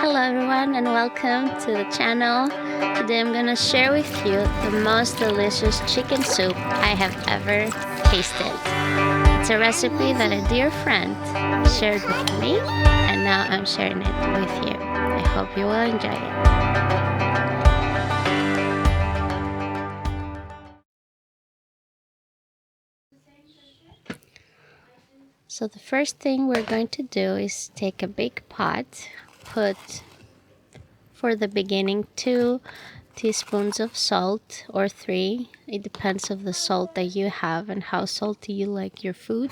Hello everyone and welcome to the channel. Today I'm gonna share with you the most delicious chicken soup I have ever tasted. It's a recipe that a dear friend shared with me and now I'm sharing it with you. I hope you will enjoy it. So the first thing we're going to do is take a big pot, put for the beginning 2 teaspoons of salt or 3. It depends of the salt that you have and how salty you like your food.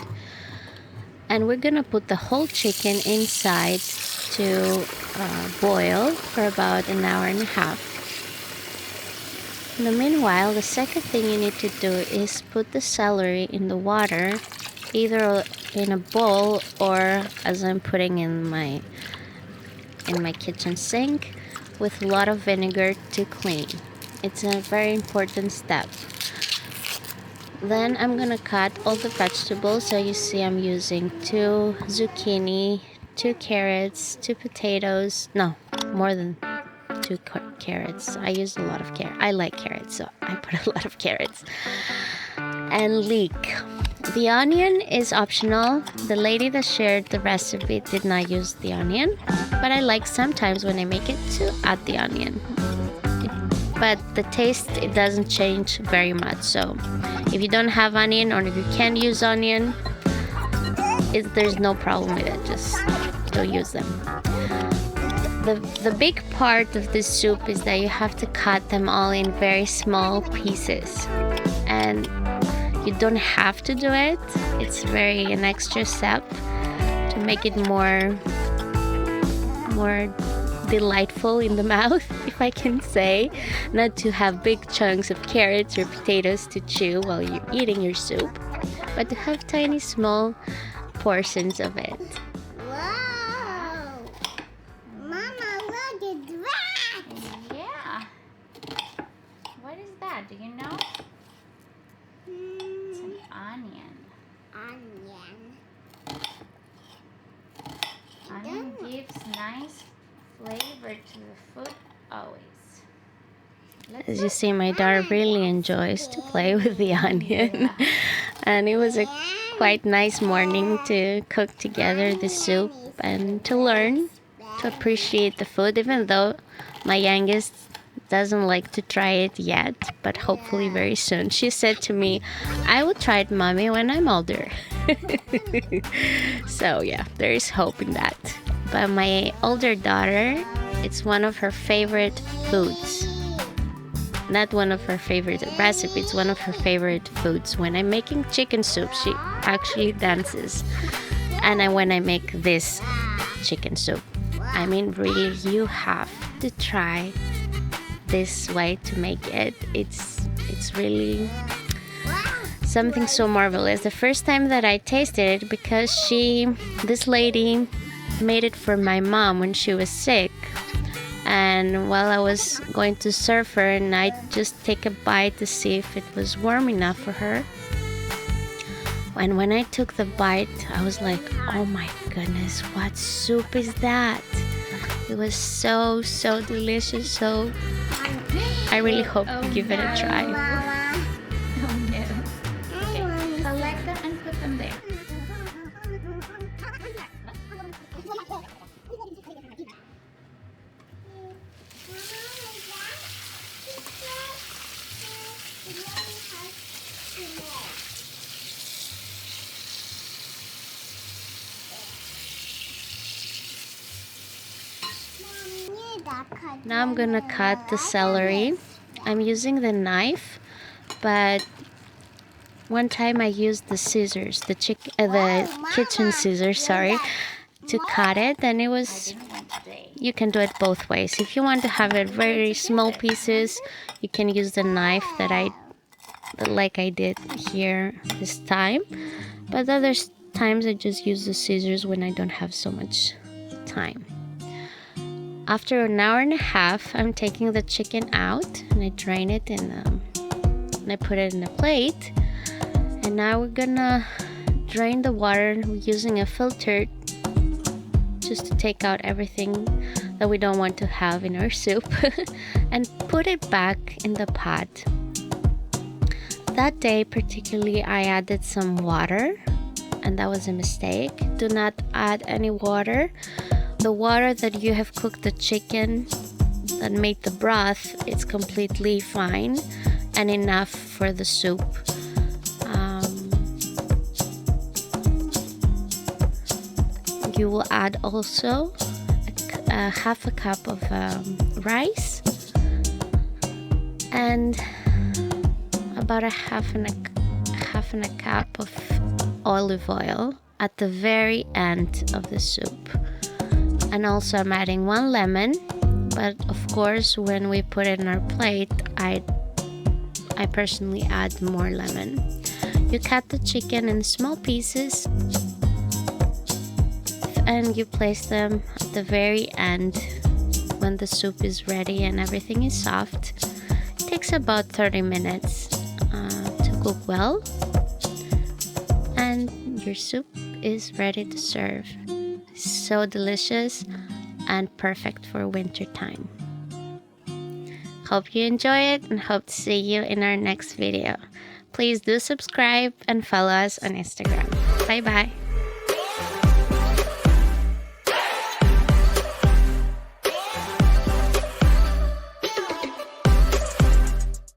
And we're gonna put the whole chicken inside to boil for about an hour and a half. In the meanwhile, the second thing you need to do is put the celery in the water, either in a bowl or as I'm putting in my kitchen sink, with a lot of vinegar to clean. It's a very important step. Then I'm gonna cut all the vegetables. So you see I'm using 2 zucchini, 2 carrots, 2 potatoes. No, more than 2 carrots. I used a lot of carrots. I like carrots, so I put a lot of carrots. And leek. The onion is optional. The lady that shared the recipe did not use the onion, but I like sometimes when I make it to add the onion. But the taste, it doesn't change very much. So if you don't have onion or if you can't use onion, there's no problem with it. Just don't use them. The big part of this soup is that you have to cut them all in very small pieces. And you don't have to do it. It's an extra step to make it more delightful in the mouth, if I can say. Not to have big chunks of carrots or potatoes to chew while you're eating your soup, but to have tiny small portions of it. Wow! Mama, look at that! Yeah. What is that? Do you know? It's an onion. Onion gives nice flavor to the food always. As you see, my daughter really enjoys to play with the onion. Yeah. And it was a quite nice morning to cook together the soup and to learn to appreciate the food, even though my youngest doesn't like to try it yet, but hopefully very soon. She said to me, I will try it, mommy, when I'm older. So yeah, there is hope in that. But my older daughter, it's one of her favorite foods. Not one of her favorite recipes, it's one of her favorite foods. When I'm making chicken soup, she actually dances. And when I make this chicken soup, I mean, really, you have to try this way to make it. It's really something so marvelous. The first time that I tasted it, because this lady made it for my mom when she was sick, and while I was going to serve her, and I just take a bite to see if it was warm enough for her. And when I took the bite, I was like, oh my goodness, what soup is that? It was so delicious. So I really hope you give it a try. Oh no. Okay, collect them and put them there. Now I'm gonna cut the celery. I'm using the knife, but one time I used the scissors, the kitchen scissors, sorry, to cut it, and it was, you can do it both ways. If you want to have it very small pieces, you can use the knife like I did here this time, but other times I just use the scissors when I don't have so much time. After an hour and a half, I'm taking the chicken out and I drain it and I put it in a plate. And now we're gonna drain the water using a filtered just to take out everything that we don't want to have in our soup and put it back in the pot. That day particularly I added some water, and that was a mistake. Do not add any water. The water that you have cooked the chicken that made the broth, it's completely fine and enough for the soup. You will add also half a cup of rice and about a half and a cup of olive oil at the very end of the soup. And also I'm adding 1 lemon, but of course when we put it in our plate, I personally add more lemon. You cut the chicken in small pieces and you place them at the very end when the soup is ready and everything is soft. It takes about 30 minutes to cook well, and your soup is ready to serve. So delicious and perfect for winter time. Hope you enjoy it and hope to see you in our next video. Please do subscribe and follow us on Instagram. Bye bye.